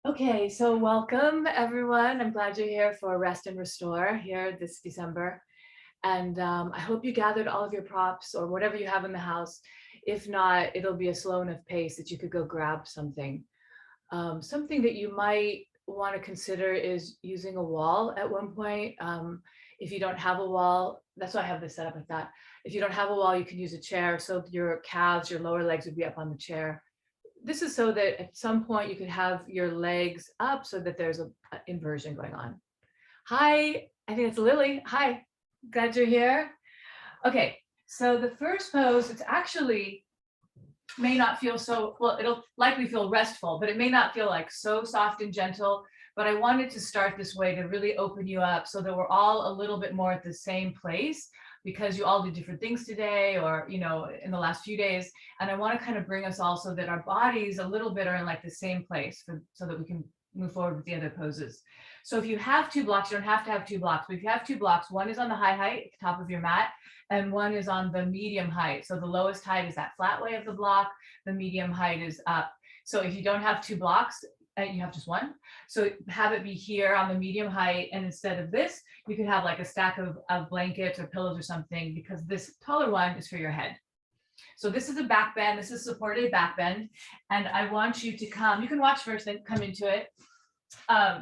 Okay, so welcome everyone. I'm glad you're here for Rest and Restore here this December. And I hope you gathered all of your props or whatever you have in the house. If not, it'll be a slow enough pace that you could go grab something. Something that you might want to consider is using a wall at one point. If you don't have a wall, that's why I have this set up like that. If you don't have a wall, you can use a chair. So your calves, your lower legs would be up on the chair. This is so that at some point you could have your legs up so that there's a inversion going on. Hi, I think it's Lily. Hi, glad you're here. Okay, so the first pose, it's actually may not feel so, well, it'll likely feel restful, but it may not feel like so soft and gentle. But I wanted to start this way to really open you up so that we're all a little bit more at the same place because you all do different things today or, in the last few days. And I want to kind of bring us all so that our bodies a little bit are in like the same place so that we can move forward with the other poses. So if you have two blocks, you don't have to have two blocks, but if you have two blocks, one is on the high height at the top of your mat and one is on the medium height. So the lowest height is that flat way of the block, the medium height is up. So if you don't have two blocks, you have just one. So have it be here on the medium height. And instead of this, you could have like a stack of blankets or pillows or something because this taller one is for your head. So this is a back bend. This is supported back bend. And I want you to come, you can watch first, then come into it.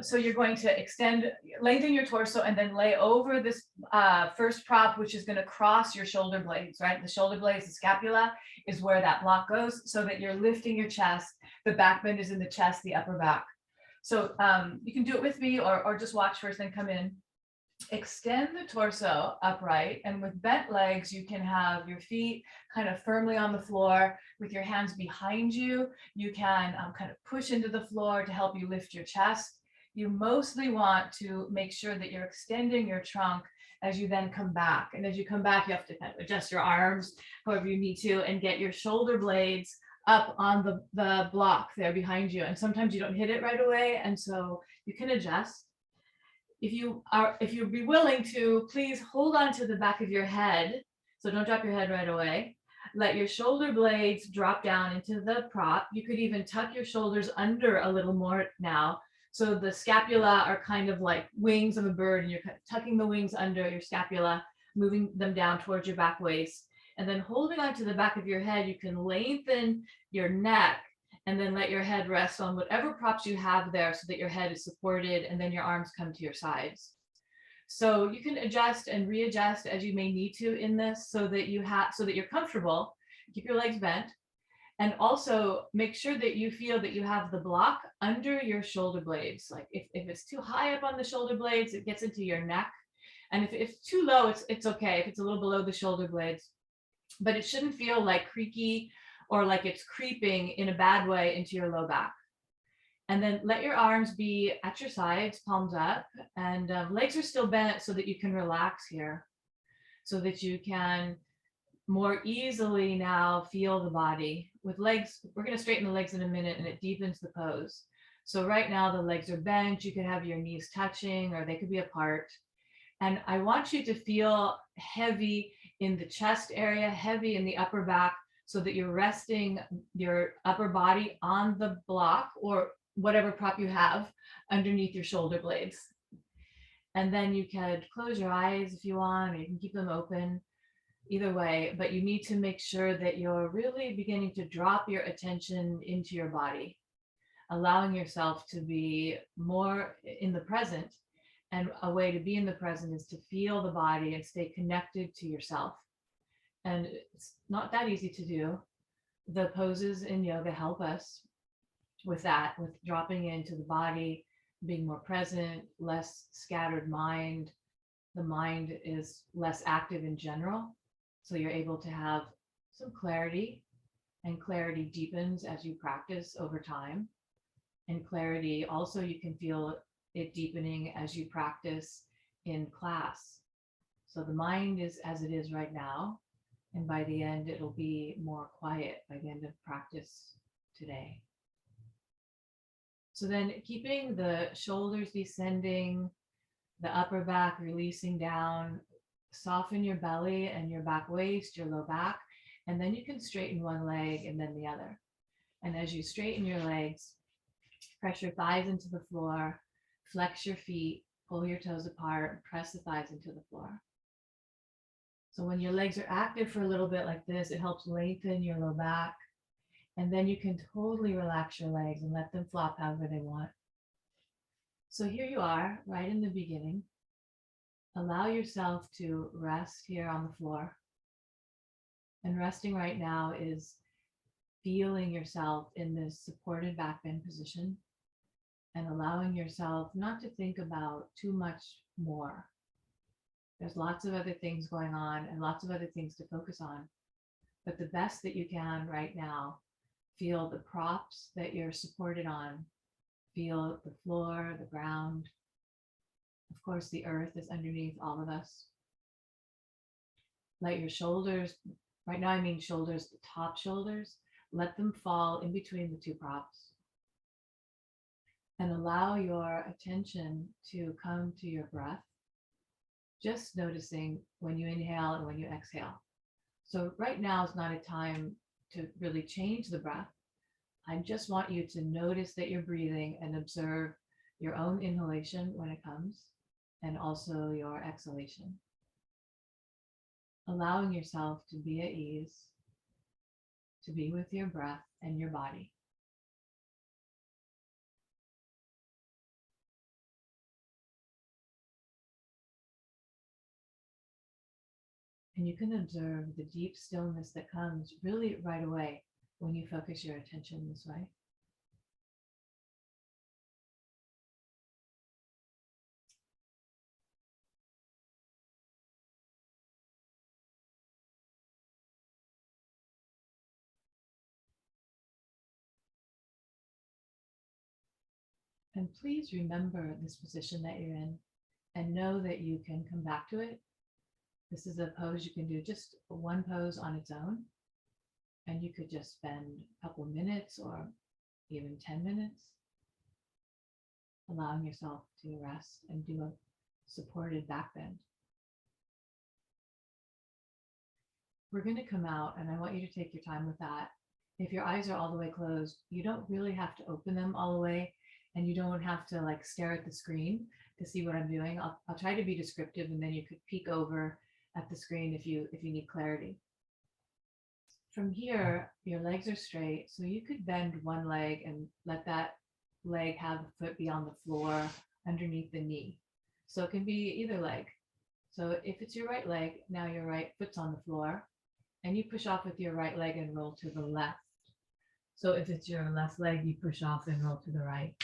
So you're going to lengthen your torso and then lay over this first prop, which is going to cross your shoulder blades, right? The shoulder blades, the scapula is where that block goes so that you're lifting your chest. The back bend is in the chest, the upper back. So you can do it with me or just watch first, then come in. Extend the torso upright, and with bent legs, you can have your feet kind of firmly on the floor with your hands behind you. You can kind of push into the floor to help you lift your chest. You mostly want to make sure that you're extending your trunk as you then come back. And as you come back, you have to kind of adjust your arms however you need to and get your shoulder blades up on the block there behind you. And sometimes you don't hit it right away, and so you can adjust. If you'd be willing to, please hold on to the back of your head. So don't drop your head right away. Let your shoulder blades drop down into the prop. You could even tuck your shoulders under a little more now. So the scapula are kind of like wings of a bird, and you're kind of tucking the wings under your scapula, moving them down towards your back waist. And then holding on to the back of your head, you can lengthen your neck and then let your head rest on whatever props you have there so that your head is supported and then your arms come to your sides. So you can adjust and readjust as you may need to in this so that you're comfortable. Keep your legs bent and also make sure that you feel that you have the block under your shoulder blades. Like if it's too high up on the shoulder blades, it gets into your neck. And if it's too low, it's okay if it's a little below the shoulder blades, but it shouldn't feel like creaky or like it's creeping in a bad way into your low back. And then let your arms be at your sides, palms up, and legs are still bent so that you can relax here, so that you can more easily now feel the body. With legs, we're going to straighten the legs in a minute and it deepens the pose. So right now the legs are bent. You could have your knees touching or they could be apart. And I want you to feel heavy in the chest area, heavy in the upper back, so that you're resting your upper body on the block or whatever prop you have underneath your shoulder blades. And then you can close your eyes if you want, or you can keep them open, either way, but you need to make sure that you're really beginning to drop your attention into your body, allowing yourself to be more in the present. And a way to be in the present is to feel the body and stay connected to yourself. And it's not that easy to do. The poses in yoga help us with that, with dropping into the body, being more present, less scattered mind. The mind is less active in general. So you're able to have some clarity, and clarity deepens as you practice over time. And clarity also, you can feel it deepening as you practice in class. So the mind is as it is right now. And by the end, it'll be more quiet by the end of practice today. So then keeping the shoulders descending, the upper back releasing down, soften your belly and your back waist, your low back, and then you can straighten one leg and then the other. And as you straighten your legs, Press your thighs into the floor, flex your feet, pull your toes apart, press the thighs into the floor. So when your legs are active for a little bit like this, it helps lengthen your low back. And then you can totally relax your legs and let them flop however they want. So here you are, right in the beginning. Allow yourself to rest here on the floor. And resting right now is feeling yourself in this supported back bend position and allowing yourself not to think about too much more. There's lots of other things going on and lots of other things to focus on. But the best that you can right now, feel the props that you're supported on, feel the floor, the ground. Of course, the earth is underneath all of us. Let your shoulders, right now I mean shoulders, the top shoulders, let them fall in between the two props. And allow your attention to come to your breath, just noticing when you inhale and when you exhale. So right now is not a time to really change the breath. I just want you to notice that you're breathing and observe your own inhalation when it comes, and also your exhalation. Allowing yourself to be at ease, to be with your breath and your body. And you can observe the deep stillness that comes really right away when you focus your attention this way. And please remember this position that you're in and know that you can come back to it. This is a pose you can do, just one pose on its own. And you could just spend a couple of minutes or even 10 minutes allowing yourself to rest and do a supported back bend. We're going to come out, and I want you to take your time with that. If your eyes are all the way closed, you don't really have to open them all the way, and you don't have to like stare at the screen to see what I'm doing. I'll try to be descriptive, and then you could peek over at the screen if you need clarity. From here, your legs are straight, so you could bend one leg and let that leg have the foot be on the floor underneath the knee. So it can be either leg. So if it's your right leg, now your right foot's on the floor, and you push off with your right leg and roll to the left. So if it's your left leg, you push off and roll to the right.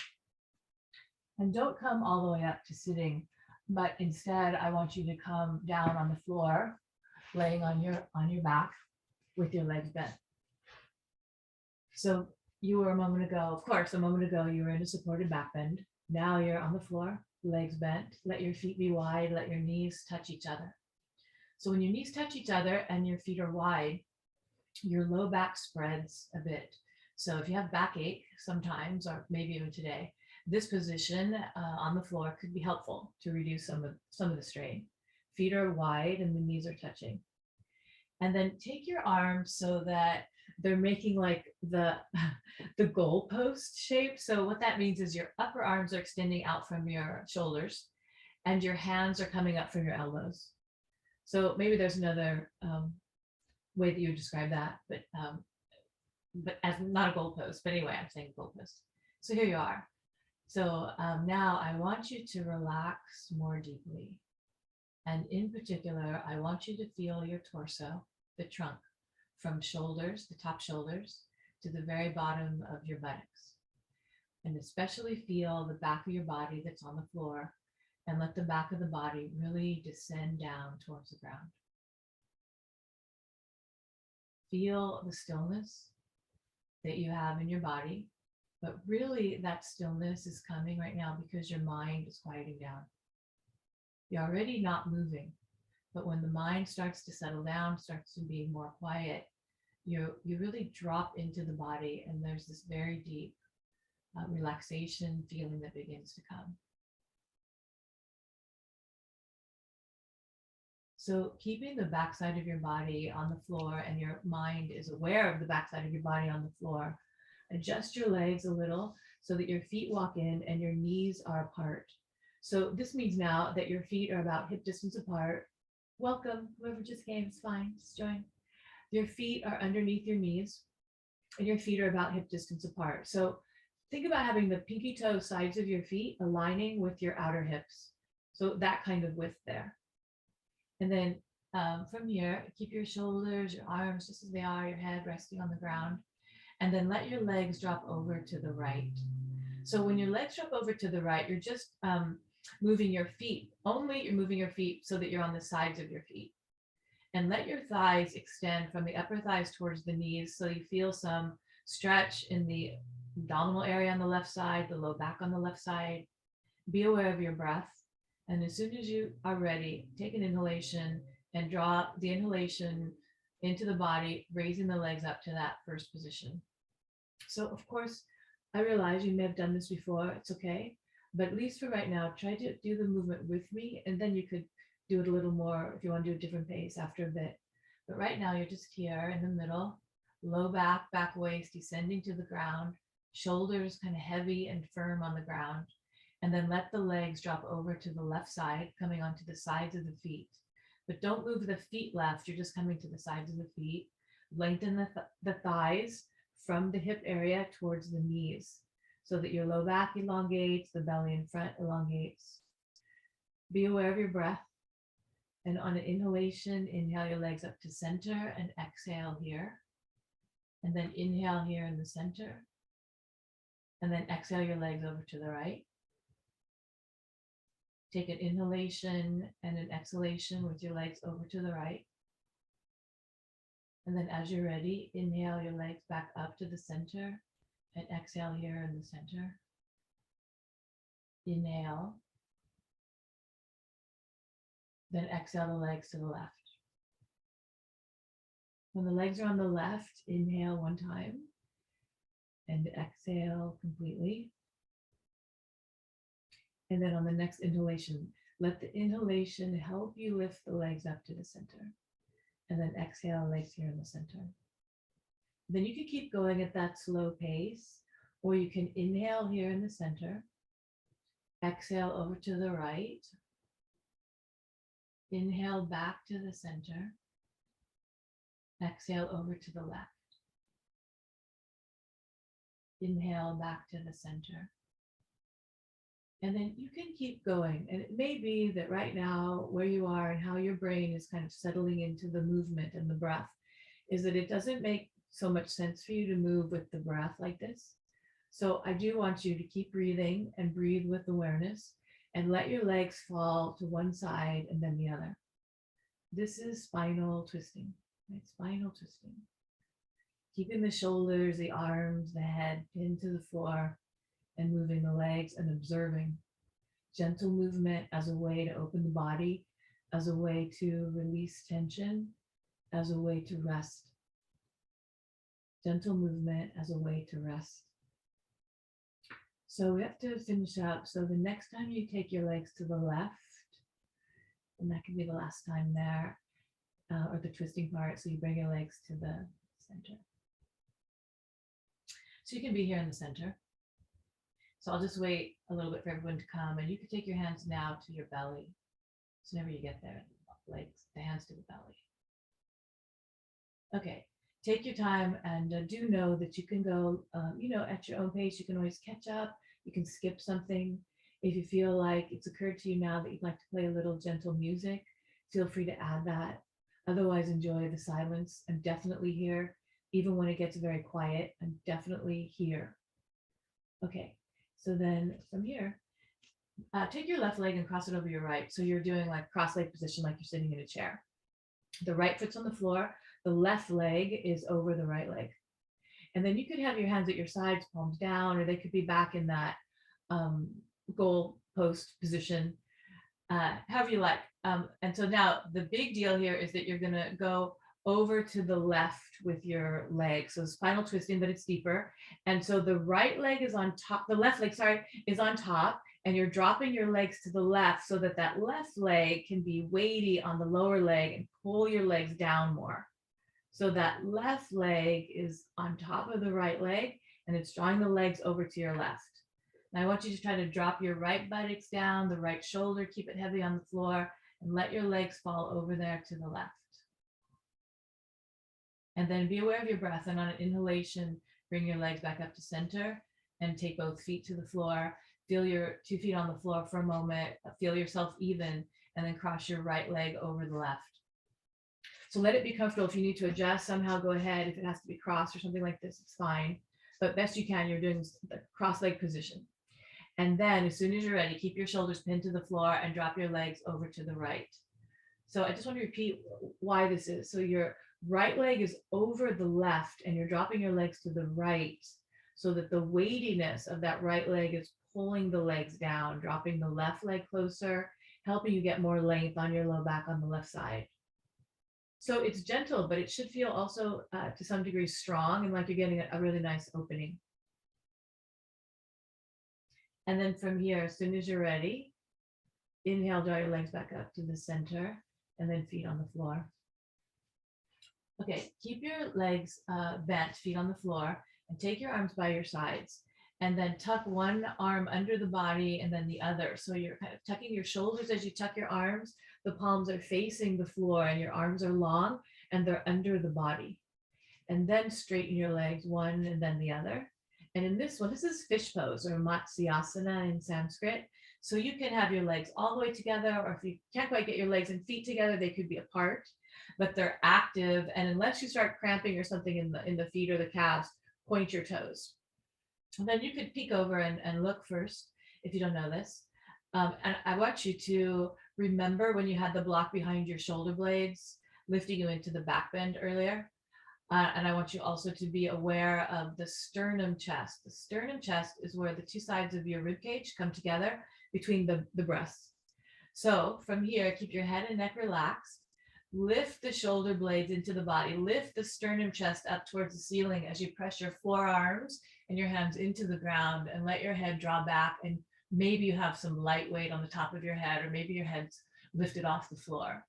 And don't come all the way up to sitting, but instead I want you to come down on the floor, laying on your back with your legs bent. So you were a moment ago, of course, a moment ago you were in a supported back bend. Now you're on the floor, legs bent. Let your feet be wide, let your knees touch each other. So when your knees touch each other and your feet are wide, your low back spreads a bit. So if you have backache sometimes, or maybe even today, this position on the floor could be helpful to reduce some of the strain. Feet are wide and the knees are touching. And then take your arms so that they're making like the goalpost shape. So what that means is your upper arms are extending out from your shoulders and your hands are coming up from your elbows. So maybe there's another way that you would describe that, but as not a goalpost, but anyway, I'm saying goalpost. So here you are. So now I want you to relax more deeply. And in particular, I want you to feel your torso, the trunk, from shoulders, the top shoulders, to the very bottom of your buttocks. And especially feel the back of your body that's on the floor, and let the back of the body really descend down towards the ground. Feel the stillness that you have in your body, but really that stillness is coming right now because your mind is quieting down. You're already not moving, but when the mind starts to settle down, starts to be more quiet, you really drop into the body, and there's this very deep relaxation feeling that begins to come. So keeping the backside of your body on the floor, and your mind is aware of the backside of your body on the floor, adjust your legs a little so that your feet walk in and your knees are apart. So this means now that your feet are about hip distance apart. Welcome, whoever just came, it's fine, just join. Your feet are underneath your knees and your feet are about hip distance apart. So think about having the pinky toe sides of your feet aligning with your outer hips. So that kind of width there. And then from here, keep your shoulders, your arms just as they are, your head resting on the ground. And then let your legs drop over to the right. So when your legs drop over to the right, you're just moving your feet. Only you're moving your feet so that you're on the sides of your feet. And let your thighs extend from the upper thighs towards the knees so you feel some stretch in the abdominal area on the left side, the low back on the left side. Be aware of your breath. And as soon as you are ready, take an inhalation and draw the inhalation into the body, raising the legs up to that first position. So of course, I realize you may have done this before, it's okay. But at least for right now, try to do the movement with me, and then you could do it a little more if you want to do a different pace after a bit. But right now you're just here in the middle, low back, back waist, descending to the ground, shoulders kind of heavy and firm on the ground. And then let the legs drop over to the left side, coming onto the sides of the feet. But don't move the feet left, you're just coming to the sides of the feet. Lengthen the thighs from the hip area towards the knees so that your low back elongates, the belly in front elongates. Be aware of your breath. And on an inhalation, inhale your legs up to center and exhale here. And then inhale here in the center. And then exhale your legs over to the right. Take an inhalation and an exhalation with your legs over to the right. And then as you're ready, inhale your legs back up to the center and exhale here in the center. Inhale. Then exhale the legs to the left. When the legs are on the left, inhale one time and exhale completely. And then on the next inhalation, let the inhalation help you lift the legs up to the center. And then exhale, legs here in the center. Then you can keep going at that slow pace, or you can inhale here in the center, exhale over to the right, inhale back to the center, exhale over to the left, inhale back to the center. And then you can keep going. And it may be that right now, where you are and how your brain is kind of settling into the movement and the breath, is that it doesn't make so much sense for you to move with the breath like this. So I do want you to keep breathing and breathe with awareness and let your legs fall to one side and then the other. This is spinal twisting, right? Spinal twisting. Keeping the shoulders, the arms, the head pinned to the floor, and moving the legs and observing. Gentle movement as a way to open the body, as a way to release tension, as a way to rest. Gentle movement as a way to rest. So we have to finish up. So the next time you take your legs to the left, and that can be the last time there, or the twisting part, so you bring your legs to the center. So you can be here in the center. So I'll just wait a little bit for everyone to come, and you can take your hands now to your belly. So whenever you get there, legs, the hands to the belly. Okay, take your time and do know that you can go, at your own pace. You can always catch up. You can skip something. If you feel like it's occurred to you now that you'd like to play a little gentle music, feel free to add that. Otherwise, enjoy the silence. I'm definitely here. Even when it gets very quiet, I'm definitely here. Okay. So then from here, take your left leg and cross it over your right. So you're doing like cross leg position, like you're sitting in a chair. The right foot's on the floor. The left leg is over the right leg. And then you could have your hands at your sides, palms down, or they could be back in that goal post position, however you like. And so now the big deal here is that you're going to go over to the left with your leg. So spinal twisting, but it's deeper. And so the right leg is on top, the left leg, is on top, and you're dropping your legs to the left so that that left leg can be weighty on the lower leg and pull your legs down more. So that left leg is on top of the right leg, and it's drawing the legs over to your left. Now I want you to try to drop your right buttocks down, the right shoulder, keep it heavy on the floor, and let your legs fall over there to the left. And then be aware of your breath, and on an inhalation, bring your legs back up to center and take both feet to the floor. Feel your 2 feet on the floor for a moment, feel yourself even, and then cross your right leg over the left. So let it be comfortable. If you need to adjust, somehow go ahead. If it has to be crossed or something like this, it's fine. But best you can, you're doing the cross leg position. And then as soon as you're ready, keep your shoulders pinned to the floor and drop your legs over to the right. So I just want to repeat why this is. So your right leg is over the left and you're dropping your legs to the right so that the weightiness of that right leg is pulling the legs down, dropping the left leg closer, helping you get more length on your low back on the left side. So it's gentle, but it should feel also to some degree strong and like you're getting a really nice opening. And then from here, as soon as you're ready, inhale, draw your legs back up to the center and then feet on the floor. Okay, keep your legs bent, feet on the floor, and take your arms by your sides. And then tuck one arm under the body and then the other. So you're kind of tucking your shoulders as you tuck your arms. The palms are facing the floor and your arms are long and they're under the body. And then straighten your legs, one and then the other. And in this one, this is fish pose or Matsyasana in Sanskrit. So you can have your legs all the way together, or if you can't quite get your legs and feet together, they could be apart, but they're active. And unless you start cramping or something in the feet or the calves, point your toes. And then you could peek over and look first if you don't know this. And I want you to remember when you had the block behind your shoulder blades, lifting you into the back bend earlier. And I want you also to be aware of the sternum chest. The sternum chest is where the two sides of your rib cage come together between the breasts. So from here, keep your head and neck relaxed. Lift the shoulder blades into the body. Lift the sternum chest up towards the ceiling as you press your forearms and your hands into the ground, and let your head draw back. And maybe you have some light weight on the top of your head, or maybe your head's lifted off the floor.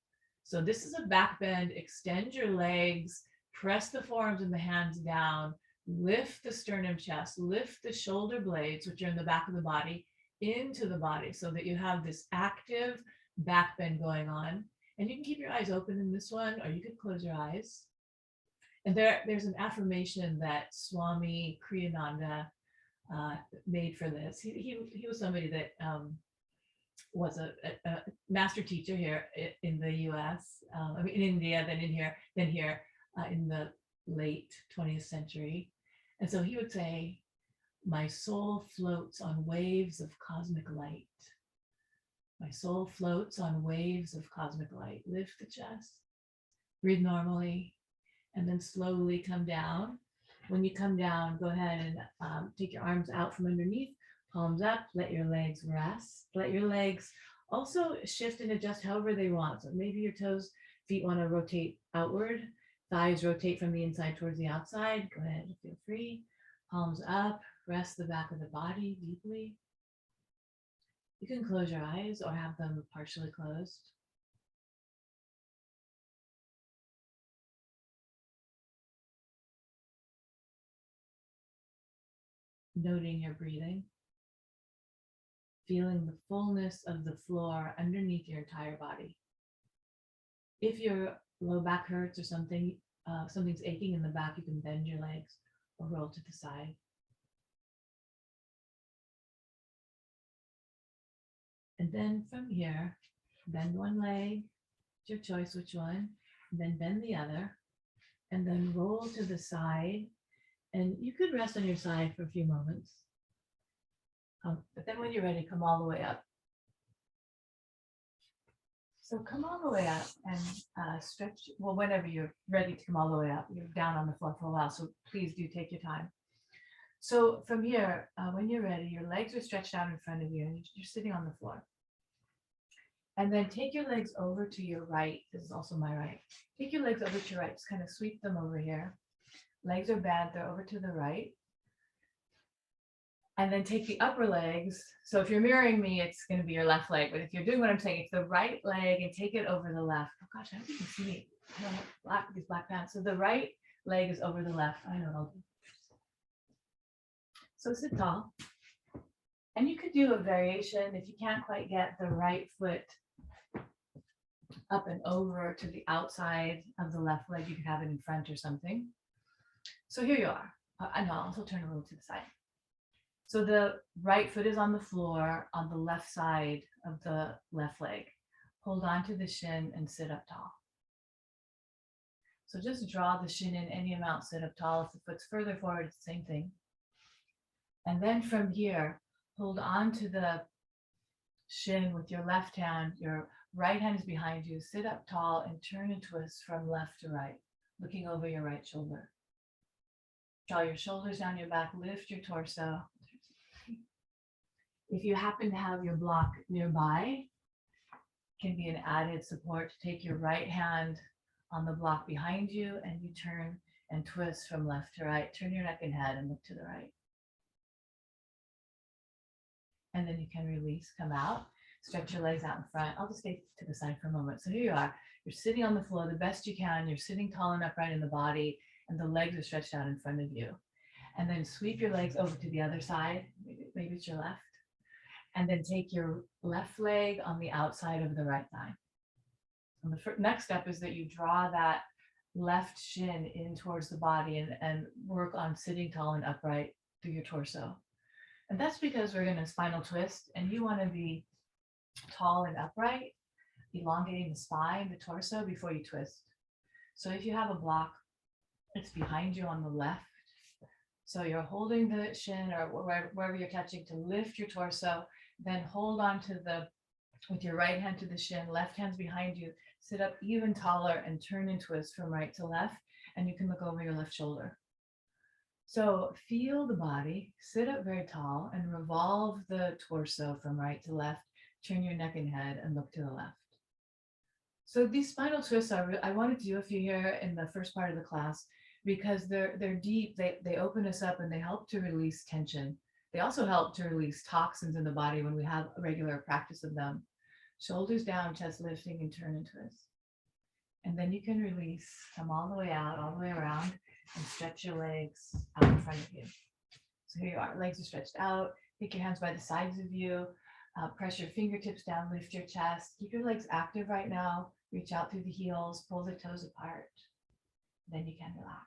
So this is a back bend. Extend your legs. Press the forearms and the hands down, lift the sternum chest, lift the shoulder blades, which are in the back of the body, into the body so that you have this active back bend going on. And you can keep your eyes open in this one, or you could close your eyes. And there's an affirmation that Swami Kriyananda made for this. He was somebody that was a master teacher here in the US, I mean in India, then here in the late 20th century. And so he would say, my soul floats on waves of cosmic light. My soul floats on waves of cosmic light. Lift the chest, breathe normally, and then slowly come down. When you come down, go ahead and take your arms out from underneath, palms up, let your legs rest. Let your legs also shift and adjust however they want. So maybe your toes, feet want to rotate outward. Thighs rotate from the inside towards the outside. Go ahead and feel free. Palms up, rest the back of the body deeply. You can close your eyes or have them partially closed. Noting your breathing. Feeling the fullness of the floor underneath your entire body. If your low back hurts or something's aching in the back, you can bend your legs or roll to the side. And then from here, bend one leg, it's your choice which one, and then bend the other, and then roll to the side. And you could rest on your side for a few moments. But then when you're ready, come all the way up. So come all the way up and stretch. Well, whenever you're ready to come all the way up, you're down on the floor for a while. So please do take your time. So from here, when you're ready, your legs are stretched out in front of you and you're sitting on the floor. And then take your legs over to your right. This is also my right. Take your legs over to your right. Just kind of sweep them over here. Legs are bent, they're over to the right. And then take the upper legs. So if you're mirroring me, it's going to be your left leg. But if you're doing what I'm saying, it's the right leg and take it over the left. Oh gosh, I hope you can see me. I don't have these black pants. So the right leg is over the left. I know what I'll do. So sit tall. And you could do a variation if you can't quite get the right foot up and over to the outside of the left leg, you could have it in front or something. So here you are. And I'll also turn a little to the side. So the right foot is on the floor on the left side of the left leg. Hold on to the shin and sit up tall. So just draw the shin in any amount, sit up tall. If the foot's further forward, it's the same thing. And then from here, hold on to the shin with your left hand. Your right hand is behind you. Sit up tall and turn and twist from left to right, looking over your right shoulder. Draw your shoulders down your back, lift your torso. If you happen to have your block nearby, can be an added support to take your right hand on the block behind you and you turn and twist from left to right. Turn your neck and head and look to the right. And then you can release, come out, stretch your legs out in front. I'll just stay to the side for a moment. So here you are. You're sitting on the floor the best you can. You're sitting tall and upright in the body and the legs are stretched out in front of you. And then sweep your legs over to the other side. Maybe it's your left. And then take your left leg on the outside of the right thigh. And the next step is that you draw that left shin in towards the body and work on sitting tall and upright through your torso. And that's because we're going to spinal twist and you want to be tall and upright, elongating the spine, the torso before you twist. So if you have a block, it's behind you on the left. So you're holding the shin or wherever you're touching to lift your torso, then hold on to with your right hand to the shin, left hand's behind you, sit up even taller and turn and twist from right to left, and you can look over your left shoulder. So feel the body, sit up very tall and revolve the torso from right to left, turn your neck and head and look to the left. So these spinal twists I wanted to do a few here in the first part of the class because they're deep, they open us up and they help to release tension. They also help to release toxins in the body when we have a regular practice of them. Shoulders down, chest lifting and turn and twist. And then you can release, come all the way out, all the way around and stretch your legs out in front of you. So here you are, legs are stretched out. Take your hands by the sides of you. Press your fingertips down, lift your chest. Keep your legs active right now. Reach out through the heels, pull the toes apart. Then you can relax.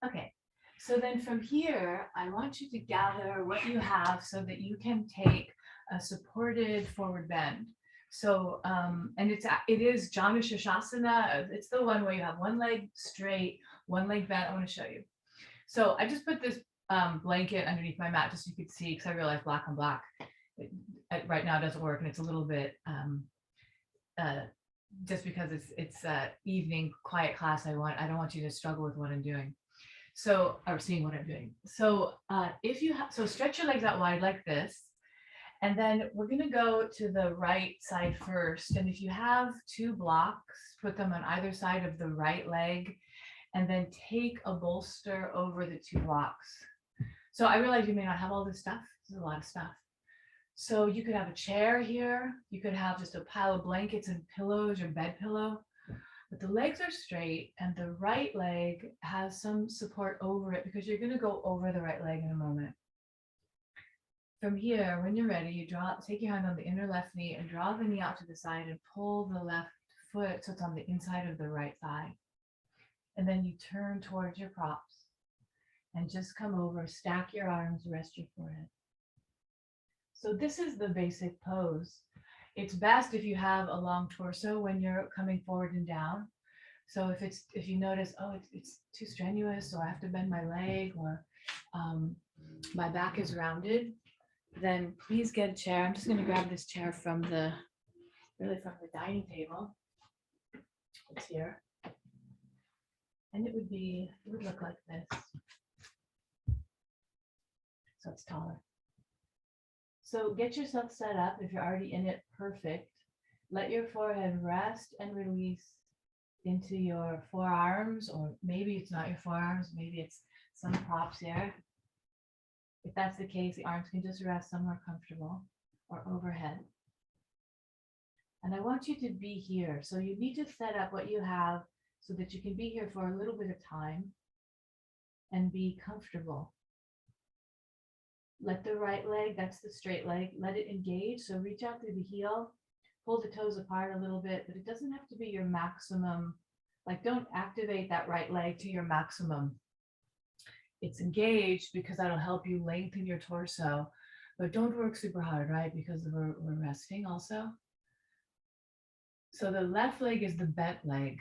Okay, so then from here, I want you to gather what you have so that you can take a supported forward bend. So, and it is Janu Shirshasana. It's the one where you have one leg straight, one leg bent. I want to show you. So I just put this blanket underneath my mat just so you could see, because I realize black on black right now doesn't work, and it's a little bit just because it's evening quiet class. I don't want you to struggle with what I'm doing. So, or seeing what I'm doing. So if you have, so stretch your legs out wide like this. And then we're going to go to the right side first. And if you have two blocks, put them on either side of the right leg, and then take a bolster over the two blocks. So I realize you may not have all this stuff. This is a lot of stuff. So you could have a chair here. You could have just a pile of blankets and pillows or bed pillow. But the legs are straight and the right leg has some support over it because you're going to go over the right leg in a moment. From here, when you're ready, you take your hand on the inner left knee and draw the knee out to the side and pull the left foot so it's on the inside of the right thigh. And then you turn towards your props and just come over, stack your arms, rest your forehead. So this is the basic pose. It's best if you have a long torso when you're coming forward and down. So if you notice, oh, it's too strenuous, or I have to bend my leg, or my back is rounded, then please get a chair. I'm just going to grab this chair from the dining table. It's here. And it would look like this. So it's taller. So get yourself set up. If you're already in it, perfect. Let your forehead rest and release into your forearms, or maybe it's not your forearms, maybe it's some props here. If that's the case, the arms can just rest somewhere comfortable or overhead. And I want you to be here. So you need to set up what you have so that you can be here for a little bit of time. and be comfortable. Let the right leg, that's the straight leg, let it engage. So reach out through the heel, pull the toes apart a little bit, but it doesn't have to be your maximum. Like, don't activate that right leg to your maximum. It's engaged because that'll help you lengthen your torso, but don't work super hard, right? Because we're resting also. So the left leg is the bent leg.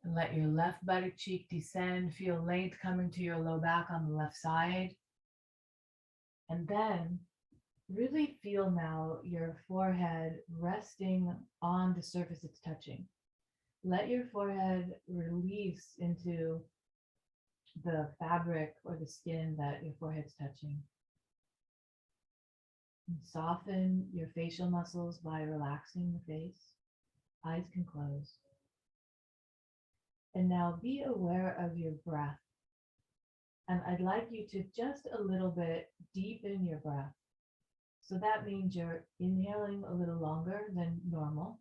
And let your left buttock cheek descend. Feel length coming to your low back on the left side. And then really feel now your forehead resting on the surface it's touching. Let your forehead release into the fabric or the skin that your forehead's touching. And soften your facial muscles by relaxing the face. Eyes can close. And now be aware of your breath. And I'd like you to just a little bit deepen your breath. So that means you're inhaling a little longer than normal,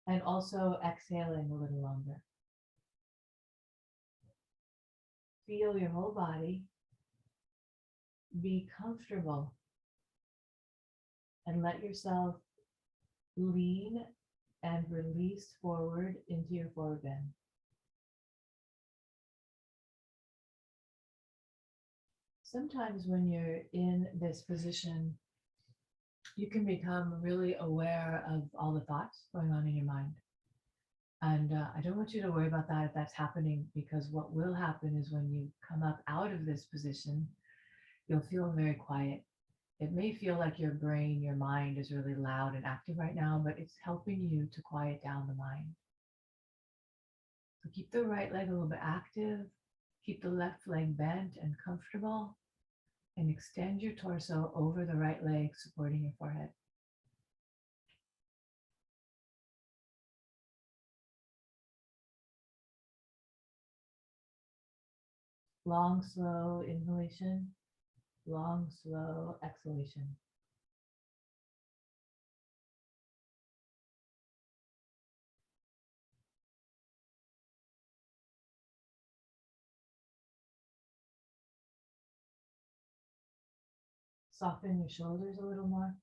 and also exhaling a little longer. Feel your whole body. Be comfortable. And let yourself lean and release forward into your forward bend. Sometimes when you're in this position, you can become really aware of all the thoughts going on in your mind. And I don't want you to worry about that if that's happening, because what will happen is when you come up out of this position, you'll feel very quiet. It may feel like your brain, your mind is really loud and active right now, but it's helping you to quiet down the mind. So keep the right leg a little bit active, keep the left leg bent and comfortable, and extend your torso over the right leg, supporting your forehead. Long, slow inhalation, long, slow exhalation. Soften your shoulders a little more.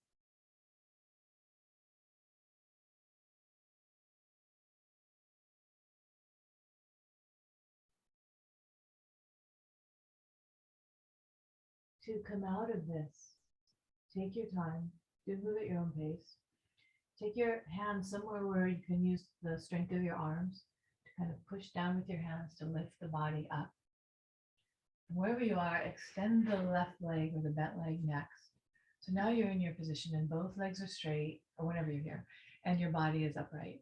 To come out of this, take your time, do move at your own pace. Take your hands somewhere where you can use the strength of your arms to kind of push down with your hands to lift the body up. Wherever you are, extend the left leg or the bent leg next. So now you're in your position and both legs are straight, or whenever you're here, and your body is upright.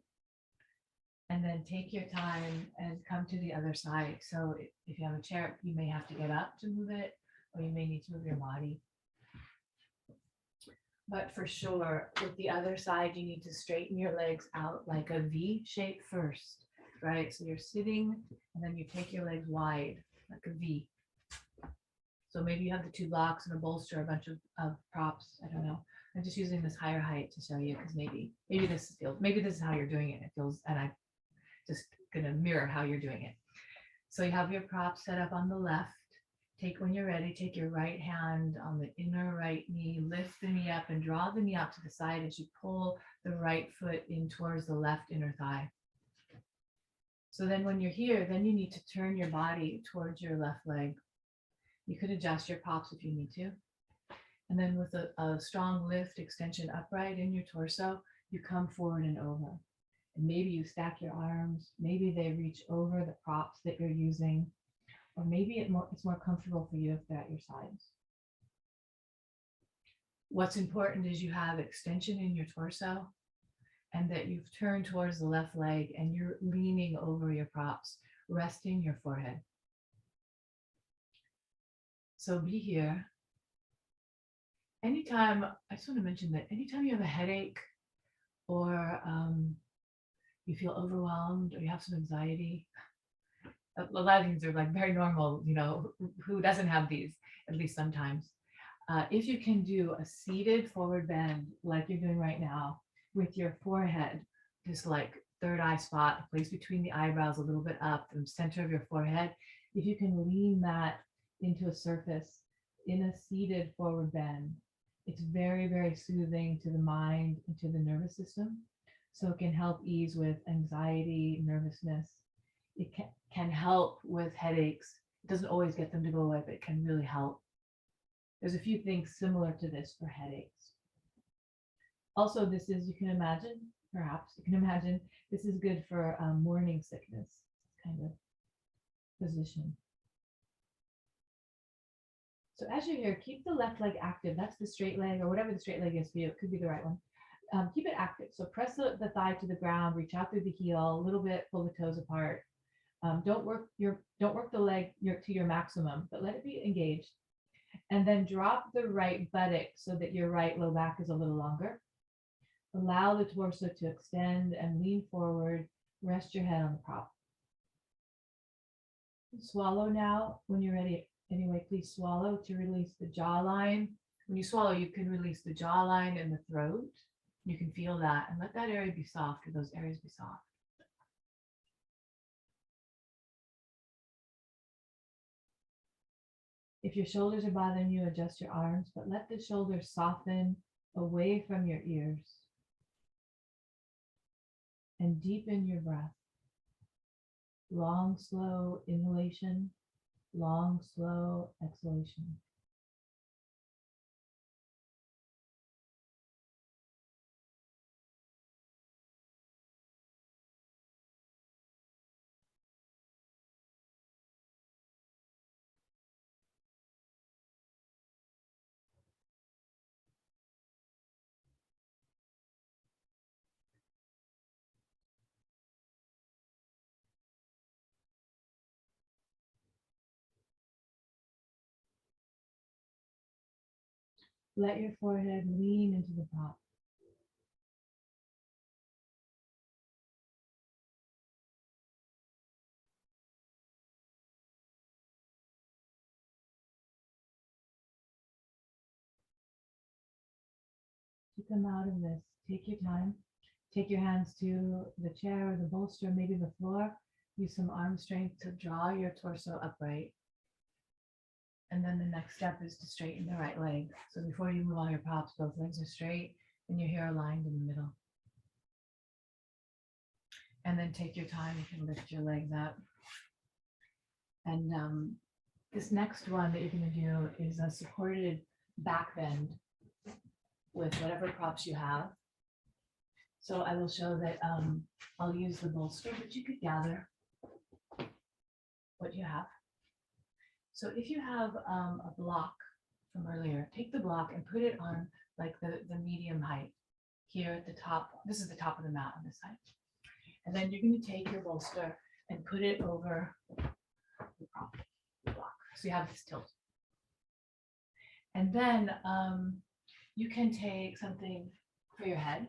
And then take your time and come to the other side. So if you have a chair, you may have to get up to move it, or you may need to move your body. But for sure, with the other side, you need to straighten your legs out like a V shape first, right? So you're sitting and then you take your legs wide like a V. So maybe you have the two blocks and a bolster, a bunch of props. I don't know. I'm just using this higher height to show you because maybe this is how you're doing it. It feels, and I'm just gonna mirror how you're doing it. So you have your props set up on the left. When you're ready, take your right hand on the inner right knee, lift the knee up and draw the knee out to the side as you pull the right foot in towards the left inner thigh. So then when you're here, then you need to turn your body towards your left leg. You could adjust your props if you need to. And then with a strong lift, extension upright in your torso, you come forward and over. And maybe you stack your arms, maybe they reach over the props that you're using. Or maybe it's more comfortable for you if they're at your sides. What's important is you have extension in your torso and that you've turned towards the left leg and you're leaning over your props, resting your forehead. So be here. Anytime, I just want to mention that anytime you have a headache or you feel overwhelmed or you have some anxiety, a lot of things are like very normal, who doesn't have these, at least sometimes. If you can do a seated forward bend like you're doing right now with your forehead, just like third eye spot, place between the eyebrows a little bit up, the center of your forehead, if you can lean that into a surface in a seated forward bend, it's very, very soothing to the mind and to the nervous system. So it can help ease with anxiety, nervousness. It can help with headaches. It doesn't always get them to go away, but it can really help. There's a few things similar to this for headaches. Also, this is, you can imagine, perhaps you can imagine, this is good for morning sickness kind of position. So as you're here, keep the left leg active. That's the straight leg, or whatever the straight leg is for you. It could be the right one. Keep it active. So press the thigh to the ground, reach out through the heel a little bit, pull the toes apart. Don't work the leg to your maximum, but let it be engaged. And then drop the right buttock so that your right low back is a little longer. Allow the torso to extend and lean forward. Rest your head on the prop. Swallow now when you're ready. Anyway, please swallow to release the jawline. When you swallow, you can release the jawline and the throat. You can feel that and let that area be soft, or those areas be soft. If your shoulders are bothering you, adjust your arms, but let the shoulders soften away from your ears. And deepen your breath. Long, slow inhalation, long, slow exhalation. Let your forehead lean into the prop. To come out of this, take your time. Take your hands to the chair or the bolster, maybe the floor. Use some arm strength to draw your torso upright. And then the next step is to straighten the right leg. So before you move all your props, both legs are straight and your hair aligned in the middle. And then take your time, you can lift your legs up. And this next one that you're going to do is a supported back bend with whatever props you have. So I will show that I'll use the bolster, but you could gather what you have. So if you have a block from earlier, take the block and put it on like the medium height here at the top. This is the top of the mat on this side. And then you're going to take your bolster and put it over the prop, the block. So you have this tilt. And then you can take something for your head.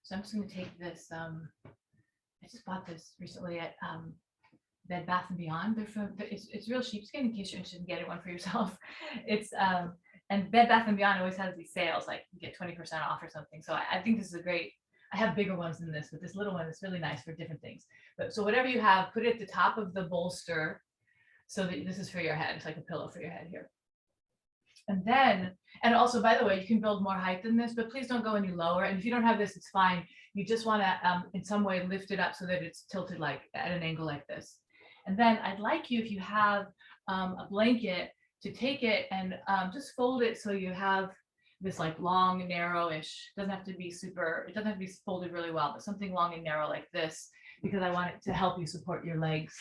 So I'm just going to take this. I just bought this recently at Bed Bath & Beyond. They're from, it's real sheepskin in case you're interested in getting one for yourself. It's and Bed Bath & Beyond always has these sales, like you get 20% off or something. So I think this is a great, I have bigger ones than this, but this little one is really nice for different things. But so whatever you have, put it at the top of the bolster so that this is for your head. It's like a pillow for your head here. And then, and also, by the way, you can build more height than this, but please don't go any lower. And if you don't have this, it's fine. You just want to, in some way, lift it up so that it's tilted like at an angle like this. And then I'd like you, if you have a blanket, to take it and just fold it so you have this like long, narrow-ish. Doesn't have to be super, it doesn't have to be folded really well, but something long and narrow like this, because I want it to help you support your legs.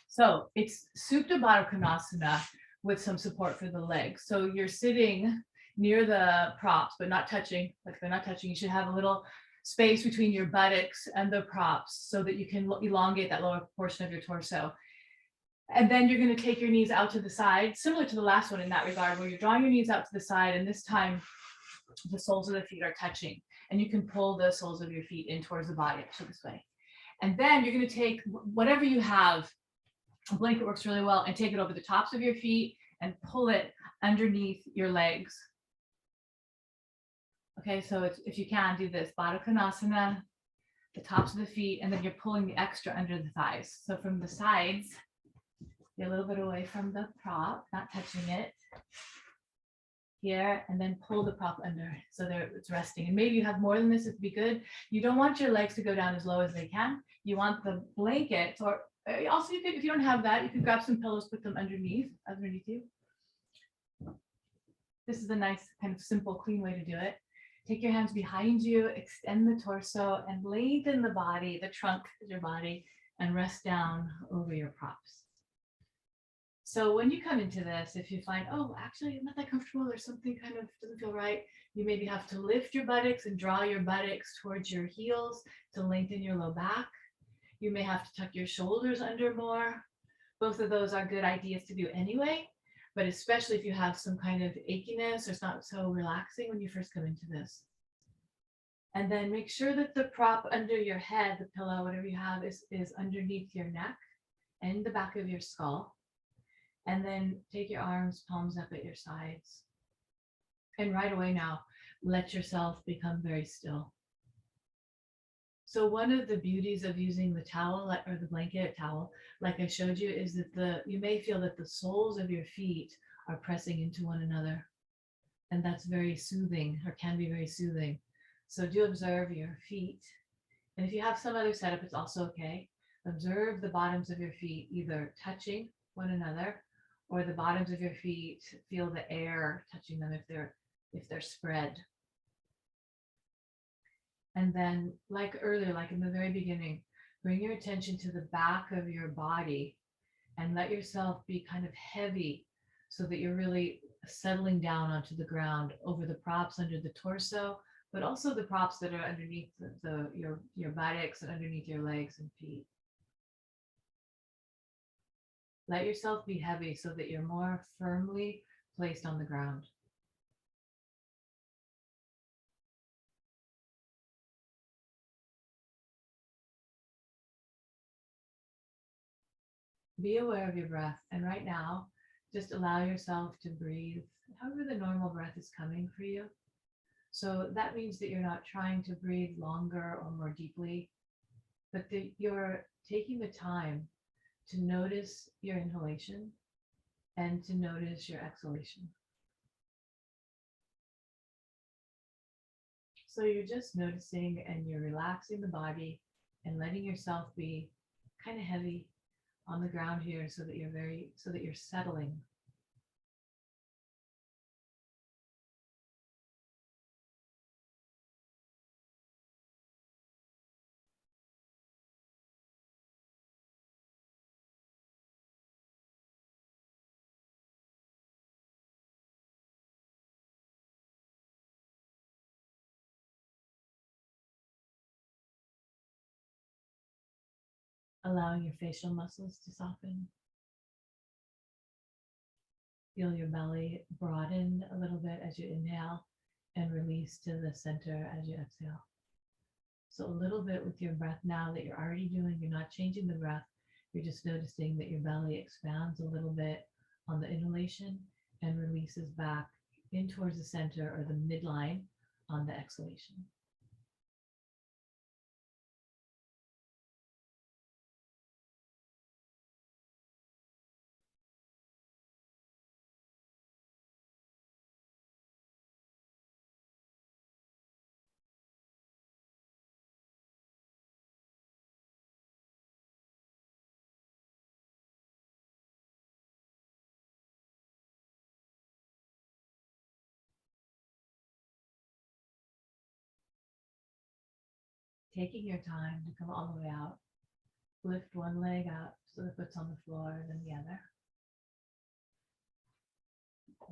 So it's Supta Baddha Konasana with some support for the legs. So you're sitting near the props, but not touching, like they're not touching. You should have a little space between your buttocks and the props so that you can elongate that lower portion of your torso. And then you're going to take your knees out to the side, similar to the last one in that regard, where you're drawing your knees out to the side, and this time the soles of the feet are touching, and you can pull the soles of your feet in towards the body, so this way. And then you're going to take whatever you have, a blanket works really well, and take it over the tops of your feet and pull it underneath your legs. Okay, so it's, if you can, do this, Baddha Konasana, the tops of the feet, and then you're pulling the extra under the thighs. So from the sides, Be a little bit away from the prop, not touching it. Here, and then pull the prop under so there it's resting. And maybe you have more than this, it'd be good. You don't want your legs to go down as low as they can. You want the blanket, or also you could, if you don't have that, you could grab some pillows, put them underneath you. This is a nice kind of simple, clean way to do it. Take your hands behind you, extend the torso and lengthen the body, the trunk of your body, and rest down over your props. So when you come into this, if you find, oh, actually I'm not that comfortable, or something kind of doesn't feel right, you maybe have to lift your buttocks and draw your buttocks towards your heels to lengthen your low back. You may have to tuck your shoulders under more. Both of those are good ideas to do anyway, but especially if you have some kind of achiness or it's not so relaxing when you first come into this. And then make sure that the prop under your head, the pillow, whatever you have, is underneath your neck and the back of your skull. And then take your arms, palms up at your sides. And right away now, let yourself become very still. So one of the beauties of using the towel or the blanket towel, like I showed you, is that you may feel that the soles of your feet are pressing into one another. And that's very soothing, or can be very soothing. So do observe your feet. And if you have some other setup, it's also okay. Observe the bottoms of your feet either touching one another, or the bottoms of your feet feel the air touching them if they're spread. And then, like earlier, like in the very beginning, bring your attention to the back of your body and let yourself be kind of heavy so that you're really settling down onto the ground over the props under the torso, but also the props that are underneath your buttocks and underneath your legs and feet. Let yourself be heavy so that you're more firmly placed on the ground. Be aware of your breath. And right now, just allow yourself to breathe however the normal breath is coming for you. So that means that you're not trying to breathe longer or more deeply, but that you're taking the time to notice your inhalation and to notice your exhalation. So you're just noticing and you're relaxing the body and letting yourself be kind of heavy on the ground here so that you're settling. Allowing your facial muscles to soften. Feel your belly broaden a little bit as you inhale and release to the center as you exhale. So a little bit with your breath now that you're already doing, you're not changing the breath. You're just noticing that your belly expands a little bit on the inhalation and releases back in towards the center or the midline on the exhalation. Taking your time to come all the way out. Lift one leg up so the foot's on the floor, then the other.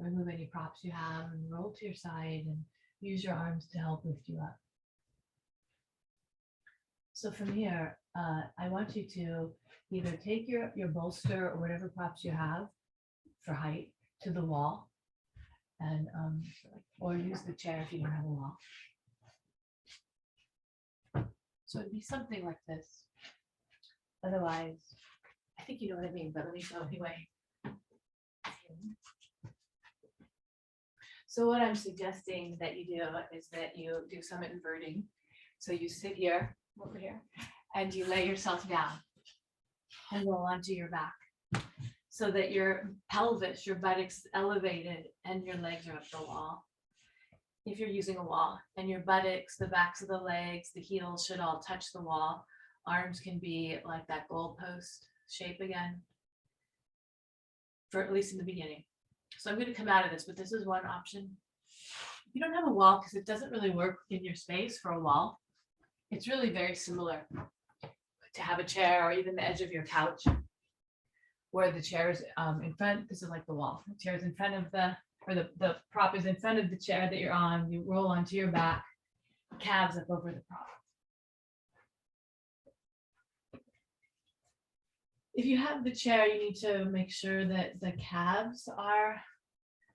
Remove any props you have and roll to your side and use your arms to help lift you up. So from here, I want you to either take your bolster or whatever props you have for height to the wall, and or use the chair if you don't have a wall. So it'd be something like this. Otherwise, I think you know what I mean, but let me show anyway. So what I'm suggesting that you do is that you do some inverting. So you sit here, over here, and you lay yourself down and roll onto your back. so that your pelvis, your buttocks is elevated and your legs are up the wall. If you're using a wall, and your buttocks, the backs of the legs, the heels should all touch the wall. Arms can be like that goalpost shape again, for at least in the beginning. So I'm going to come out of this, but this is one option. If you don't have a wall, because it doesn't really work in your space for a wall, it's really very similar to have a chair or even the edge of your couch where the chair is in front. This is like the wall. The chair is in front of the prop is in front of the chair that you're on. You roll onto your back, calves up over the prop. If you have the chair, you need to make sure that the calves are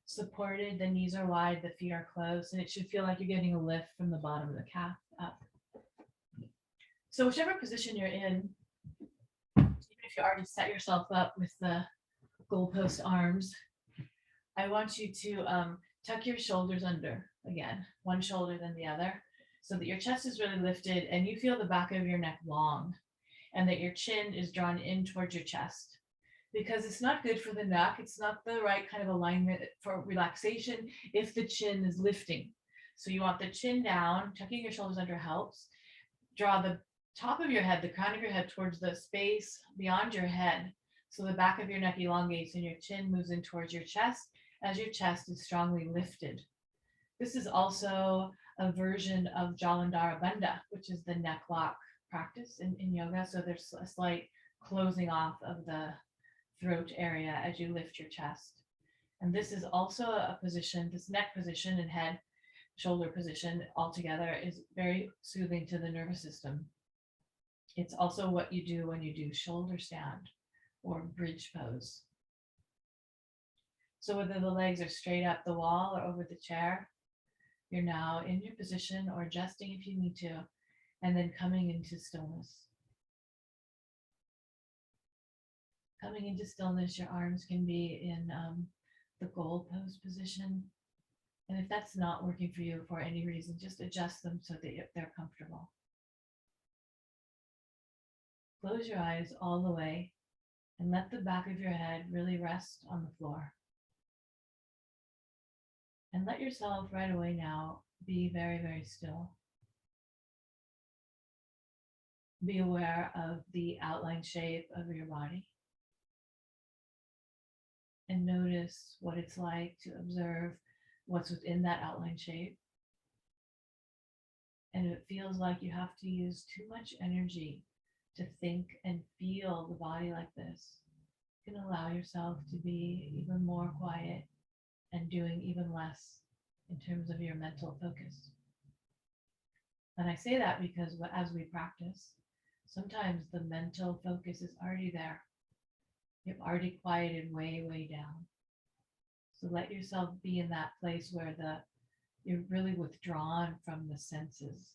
supported, the knees are wide, the feet are closed, and it should feel like you're getting a lift from the bottom of the calf up. So whichever position you're in, even if you already set yourself up with the goalpost arms, I want you to tuck your shoulders under again, one shoulder then the other, so that your chest is really lifted and you feel the back of your neck long and that your chin is drawn in towards your chest. Because it's not good for the neck, it's not the right kind of alignment for relaxation if the chin is lifting. So you want the chin down, tucking your shoulders under helps. Draw the top of your head, the crown of your head towards the space beyond your head. So the back of your neck elongates and your chin moves in towards your chest as your chest is strongly lifted. This is also a version of Jalandhara Bandha, which is the neck lock practice in yoga. So there's a slight closing off of the throat area as you lift your chest. And this is also a position, this neck position and head shoulder position altogether is very soothing to the nervous system. It's also what you do when you do shoulder stand or bridge pose. So whether the legs are straight up the wall or over the chair, you're now in your position or adjusting if you need to, and then coming into stillness. Coming into stillness, your arms can be in the goal pose position. And if that's not working for you for any reason, just adjust them so that they're comfortable. Close your eyes all the way and let the back of your head really rest on the floor. And let yourself right away now be very, very still. Be aware of the outline shape of your body. And notice what it's like to observe what's within that outline shape. And if it feels like you have to use too much energy to think and feel the body like this, you can allow yourself to be even more quiet and doing even less in terms of your mental focus. And I say that because as we practice, sometimes the mental focus is already there. You've already quieted way, way down. So let yourself be in that place where you're really withdrawn from the senses.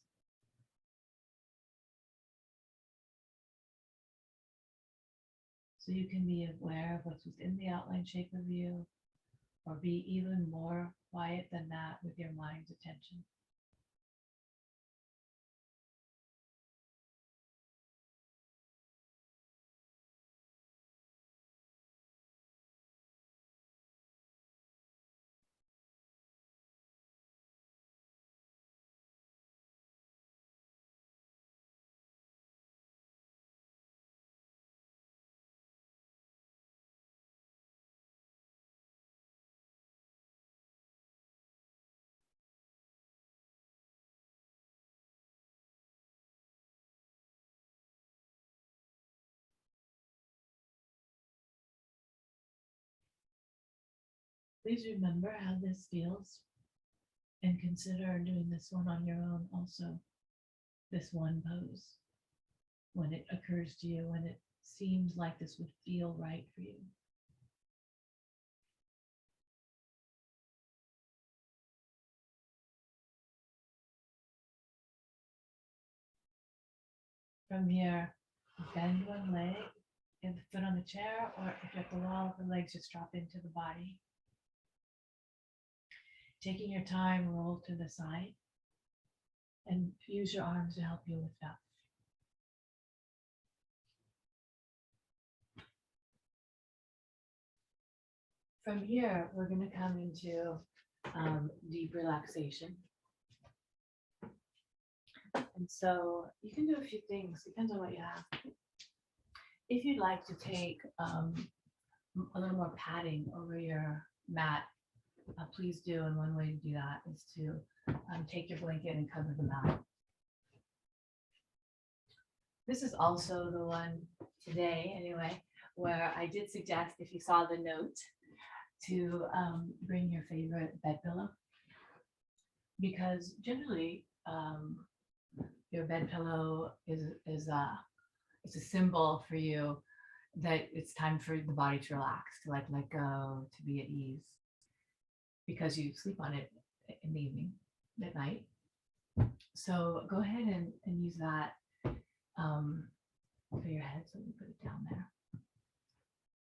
So you can be aware of what's within the outline shape of you, or be even more quiet than that with your mind's attention. Please remember how this feels and consider doing this one on your own also, this one pose, when it occurs to you, when it seems like this would feel right for you. From here, bend one leg, get the foot on the chair, or if you're at the wall, the legs just drop into the body. Taking your time, roll to the side and use your arms to help you lift up. From here, we're going to come into deep relaxation. And so you can do a few things, depends on what you have. If you'd like to take a little more padding over your mat, please do. And one way to do that is to take your blanket and cover the mat. This is also the one today, anyway, where I did suggest, if you saw the note, to bring your favorite bed pillow, because generally your bed pillow is it's a symbol for you that it's time for the body to relax, to like let go, to be at ease, because you sleep on it in the evening, at night. So go ahead and use that for your head. So you put it down there.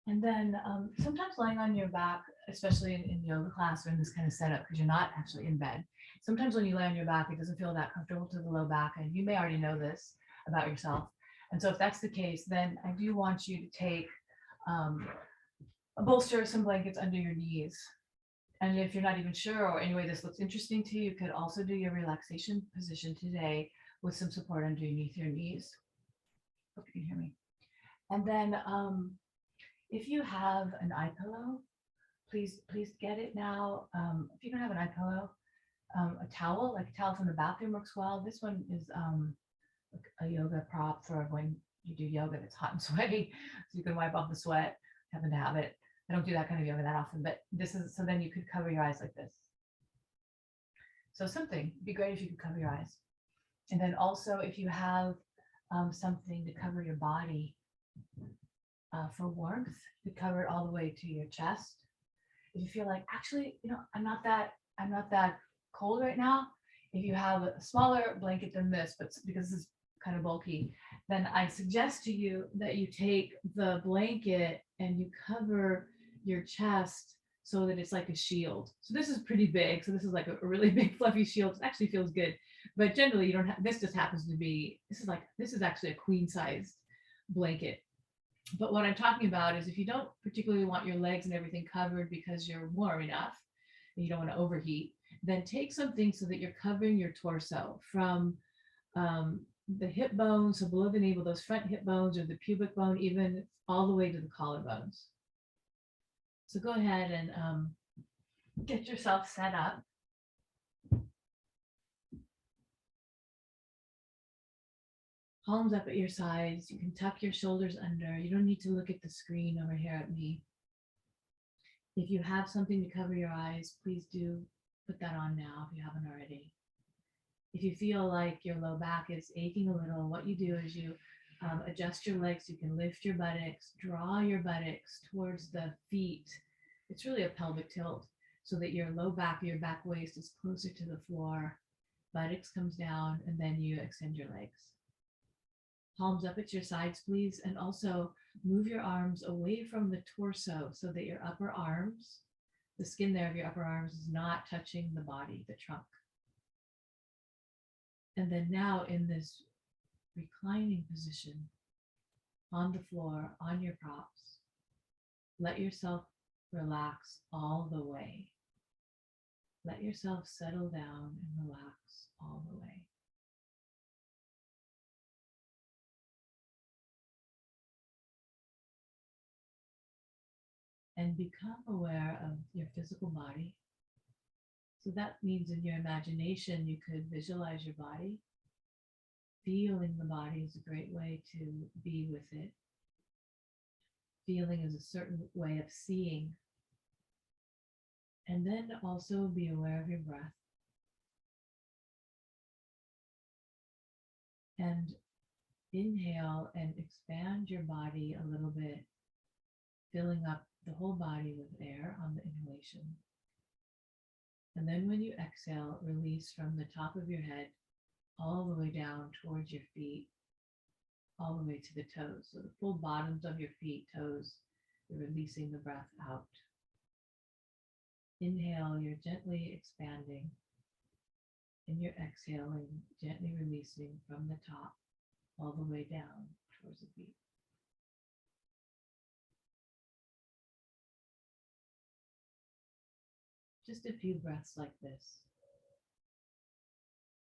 And then sometimes lying on your back, especially in yoga class or in this kind of setup, because you're not actually in bed. Sometimes when you lay on your back, it doesn't feel that comfortable to the low back. And you may already know this about yourself. And so if that's the case, then I do want you to take a bolster or some blankets under your knees. And if you're not even sure, or anyway, this looks interesting to you, you could also do your relaxation position today with some support underneath your knees. Hope you can hear me. And then if you have an eye pillow, please get it now. If you don't have an eye pillow, a towel, like a towel from the bathroom works well. This one is a yoga prop for when you do yoga that's hot and sweaty, so you can wipe off the sweat. Happen to have it. I don't do that kind of yoga that often, but this is, so then you could cover your eyes like this. So something, it'd be great if you could cover your eyes. And then also if you have something to cover your body for warmth, to cover it all the way to your chest. If you feel like, actually, I'm not that cold right now. If you have a smaller blanket than this, but because this is kind of bulky, then I suggest to you that you take the blanket and you cover your chest so that it's like a shield. So this is pretty big. So this is like a really big fluffy shield. It actually feels good, but generally you don't have, this just happens to be, this is actually a queen sized blanket. But what I'm talking about is if you don't particularly want your legs and everything covered because you're warm enough and you don't want to overheat, then take something so that you're covering your torso from the hip bones, so below the navel, those front hip bones, or the pubic bone, even all the way to the collarbones. So go ahead and get yourself set up. Palms up at your sides. You can tuck your shoulders under. You don't need to look at the screen over here at me. If you have something to cover your eyes, please do put that on now if you haven't already. If you feel like your low back is aching a little, what you do is you adjust your legs. You can lift your buttocks, draw your buttocks towards the feet. It's really a pelvic tilt so that your low back, your back waist is closer to the floor. Buttocks comes down, and then you extend your legs. Palms up at your sides, please. And also move your arms away from the torso so that your upper arms, the skin there of your upper arms is not touching the body, the trunk. And then now in this reclining position on the floor, on your props, let yourself relax all the way. Let yourself settle down and relax all the way. And become aware of your physical body. So that means in your imagination, you could visualize your body. Feeling the body is a great way to be with it. Feeling is a certain way of seeing. And then also be aware of your breath. And inhale and expand your body a little bit, filling up the whole body with air on the inhalation. And then when you exhale, release from the top of your head all the way down towards your feet, all the way to the toes. So the full bottoms of your feet, toes, you're releasing the breath out. Inhale, you're gently expanding. And you're exhaling, gently releasing from the top all the way down towards the feet. just a few breaths like this.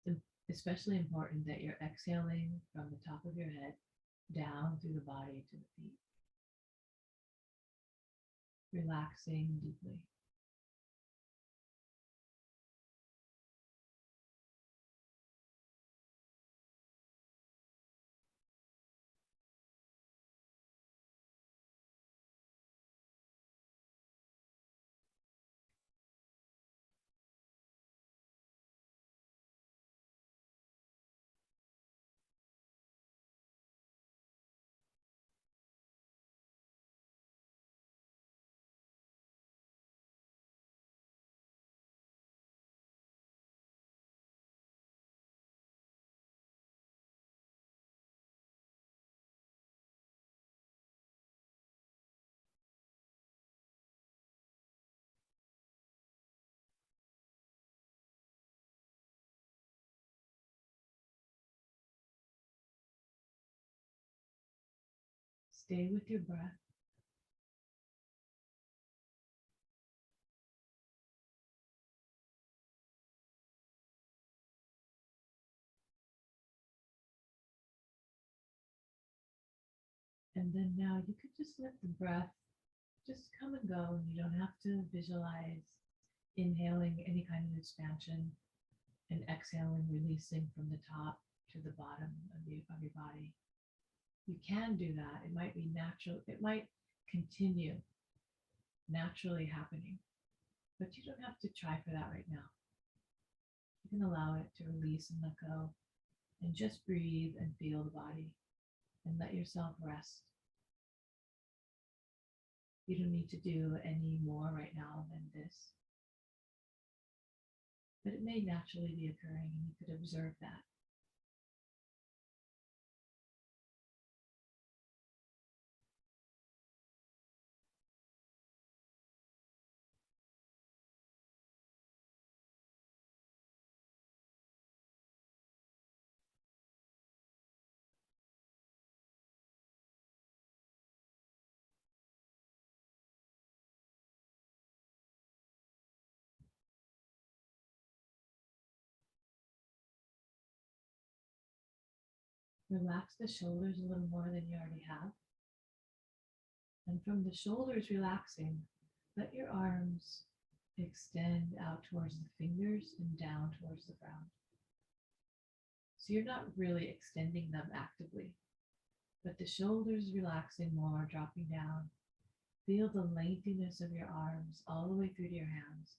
It's especially important that you're exhaling from the top of your head down through the body to the feet, relaxing deeply. Stay with your breath. And then now you could just let the breath just come and go. You don't have to visualize inhaling any kind of expansion and exhaling, releasing from the top to the bottom of your body. You can do that. It might be natural. It might continue naturally happening, but you don't have to try for that right now. You can allow it to release and let go and just breathe and feel the body and let yourself rest. You don't need to do any more right now than this, but it may naturally be occurring and you could observe that. Relax the shoulders a little more than you already have. And from the shoulders relaxing, let your arms extend out towards the fingers and down towards the ground. So you're not really extending them actively, but the shoulders relaxing more, dropping down. Feel the lengthiness of your arms all the way through to your hands,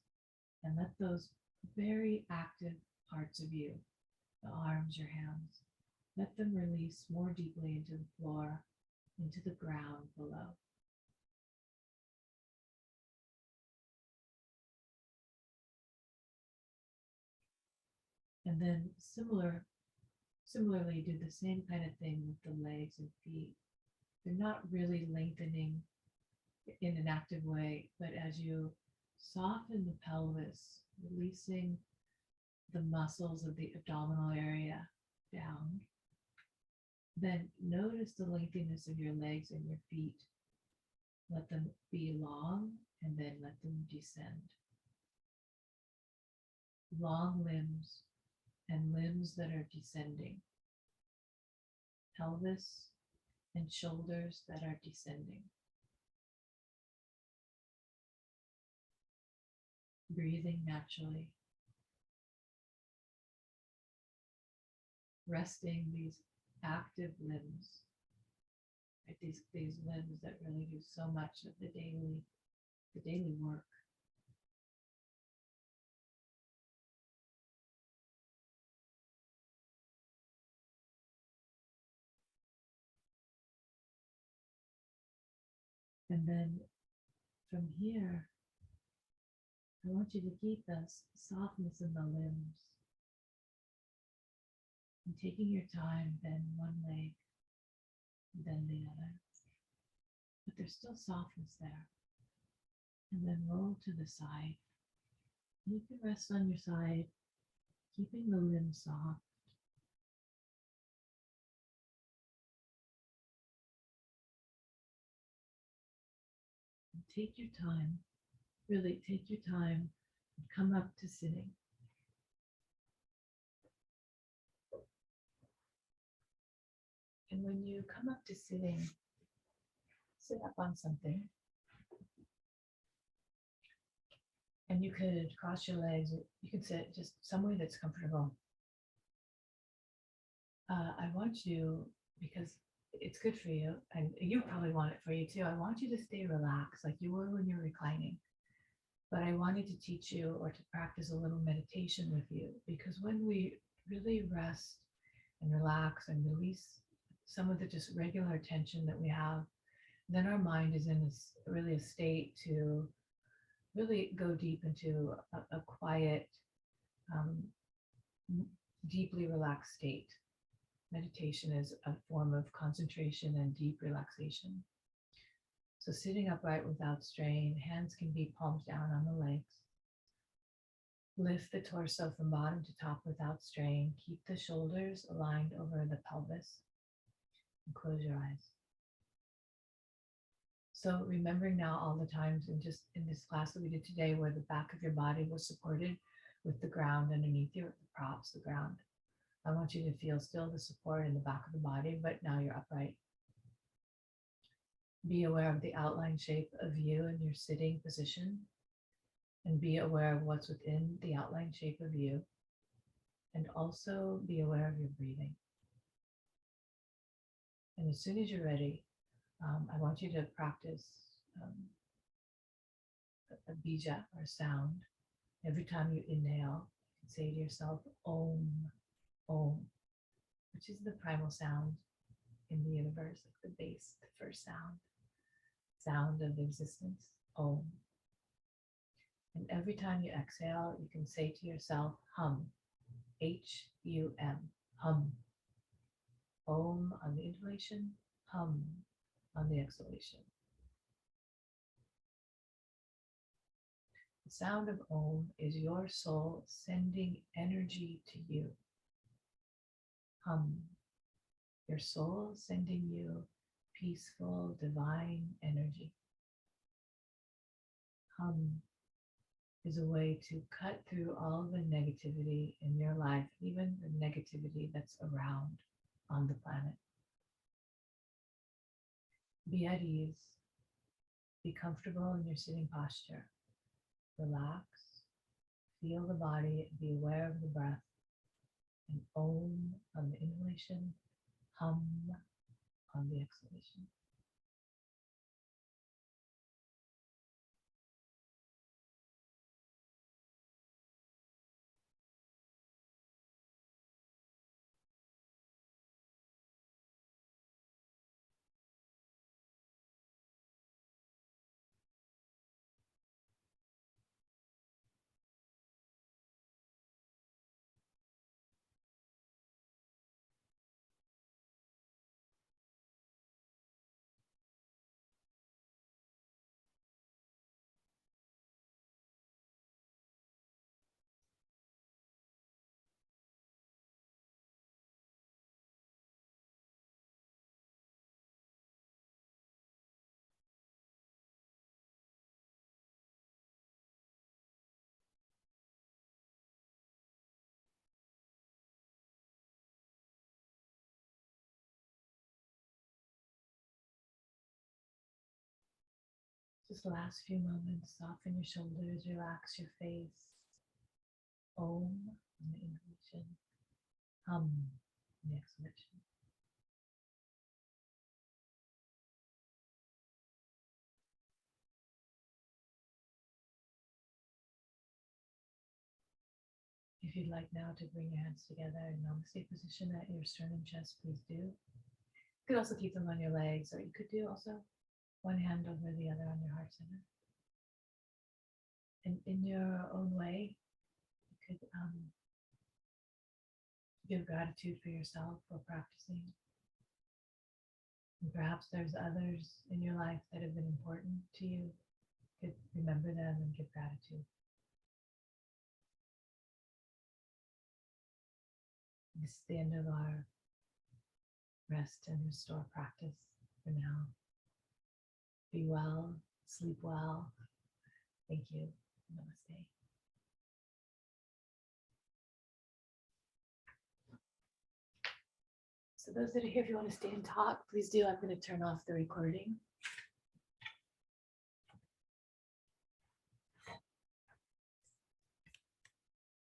and let those very active parts of you, the arms, your hands, let them release more deeply into the floor, into the ground below. And then similarly, do the same kind of thing with the legs and feet. They're not really lengthening in an active way, but as you soften the pelvis, releasing the muscles of the abdominal area down, then notice the lengthiness of your legs and your feet. Let them be long and then let them descend. Long limbs and limbs that are descending. Pelvis and shoulders that are descending. Breathing naturally. Resting these active limbs, right? These limbs that really do so much of the daily work. And then from here, I want you to keep this softness in the limbs. And taking your time, bend one leg, then the other. But there's still softness there. And then roll to the side. You can rest on your side, keeping the limbs soft. And take your time, really take your time Come up to sitting. And when you come up to sitting, sit up on something. And you could cross your legs. You could sit just somewhere that's comfortable. I want you, because it's good for you, and you probably want it for you too. I want you to stay relaxed like you were when you're reclining. But I wanted to teach you or to practice a little meditation with you, because when we really rest and relax and release some of the just regular tension that we have, then our mind is in really a state to really go deep into a quiet, um, deeply relaxed state. Meditation is a form of concentration and deep relaxation. So sitting upright without strain, hands can be palms down on the legs. Lift the torso from bottom to top without strain. Keep the shoulders aligned over the pelvis. And close your eyes. So remembering now all the times in this class that we did today where the back of your body was supported with the ground underneath you, the props, the ground. I want you to feel still the support in the back of the body, but now you're upright. Be aware of the outline shape of you in your sitting position, and be aware of what's within the outline shape of you, and also be aware of your breathing. And as soon as you're ready, I want you to practice a bija or a sound. Every time you inhale, you can say to yourself, Om, Om, which is the primal sound in the universe, like the base, the first sound of existence, Om. And every time you exhale, you can say to yourself, hum, H-U-M, hum. Om on the inhalation, hum on the exhalation. The sound of Om is your soul sending energy to you. Hum. Your soul sending you peaceful, divine energy. Hum is a way to cut through all the negativity in your life, even the negativity that's around on the planet. Be at ease. Be comfortable in your sitting posture. Relax. Feel the body. Be aware of the breath. And Om on the inhalation. Hum on the exhalation. Just the last few moments, soften your shoulders, relax your face. Om on the inhalation, hum on the exhalation. If you'd like now to bring your hands together in Namaste position at your sternum chest, please do. You could also keep them on your legs, or you could do also one hand over the other on your heart center. And in your own way, you could give gratitude for yourself for practicing. And perhaps there's others in your life that have been important to you. You could remember them and give gratitude. This is the end of our rest and restore practice for now. Be well, sleep well. Thank you. Namaste. So those that are here, if you want to stay and talk, please do. I'm going to turn off the recording.